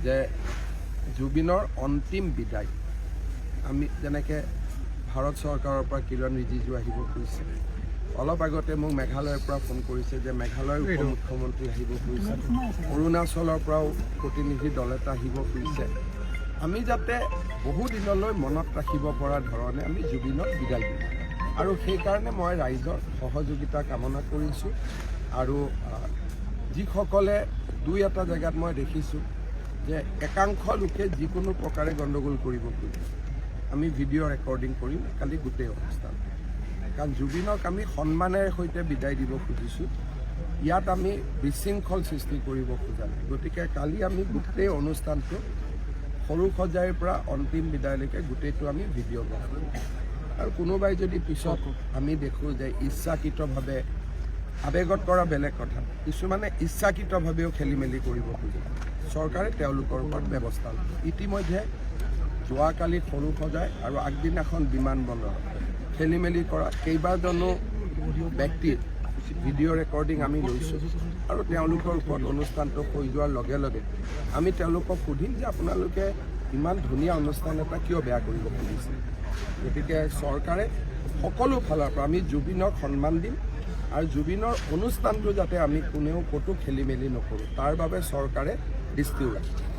যে জুবিনৰ অন্তিম বিদায় আমি যেনেকৈ ভাৰত চৰকাৰৰ পৰা কিৰণ ৰিজিজু আহিব খুজিছে, অলপ আগতে মোক মেঘালয়ৰ পৰা ফোন কৰিছে যে মেঘালয়ৰ উপ মুখ্যমন্ত্ৰী আহিব খুজিছে, অৰুণাচলৰ পৰাও প্ৰতিনিধি দল এটা আহিব খুজিছে। আমি যাতে বহু দিনলৈ মনত ৰাখিব পৰা ধৰণে আমি জুবিনক বিদায় দিম আৰু সেইকাৰণে মই ৰাইজৰ সহযোগিতা কামনা কৰিছোঁ। আৰু যিসকলে দুই এটা জেগাত মই দেখিছোঁ যে একাংশ লোকে যিকোনো প্ৰকাৰে গণ্ডগোল কৰিব খোজে, আমি ভিডিঅ' ৰেকৰ্ডিং কৰিম কালি গোটেই অনুষ্ঠান, কাৰণ জুবিনক আমি সন্মানেৰে সৈতে বিদায় দিব খুজিছোঁ। ইয়াত আমি বিশৃংখল সৃষ্টি কৰিব খোজা নাই। গতিকে কালি আমি গোটেই অনুষ্ঠানটো সৰু সজাইৰ পৰা অন্তিম বিদায়লৈকে গোটেইটো আমি ভিডিঅ' বনাম। আৰু কোনোবাই যদি পিছত আমি দেখোঁ যে ইচ্ছাকৃতভাৱে আৱেগত কৰা বেলেগ কথা, কিছুমানে ইচ্ছাকৃতভাৱেও খেলি মেলি কৰিব খোজে, চৰকাৰে তেওঁলোকৰ ওপৰত ব্যৱস্থা ল'ব। ইতিমধ্যে যোৱাকালি সৰু সজাই আৰু আগদিনাখন বিমানবন্দৰত খেলি মেলি কৰা কেইবাজনো ব্যক্তিৰ ভিডিঅ' ৰেকৰ্ডিং আমি লৈছোঁ আৰু তেওঁলোকৰ ওপৰত অনুষ্ঠানটো হৈ যোৱাৰ লগে লগে আমি তেওঁলোকক সুধিম যে আপোনালোকে ইমান ধুনীয়া অনুষ্ঠান এটা কিয় বেয়া কৰিব খুজিছে। গতিকে চৰকাৰে সকলো ফালৰ পৰা আমি জুবিনক সন্মান দিম আৰু জুবিনৰ অনুষ্ঠানটো যাতে আমি কোনেও ক'তো খেলি মেলি নকৰোঁ তাৰ বাবে চৰকাৰে দৃষ্টিও ৰাখিম।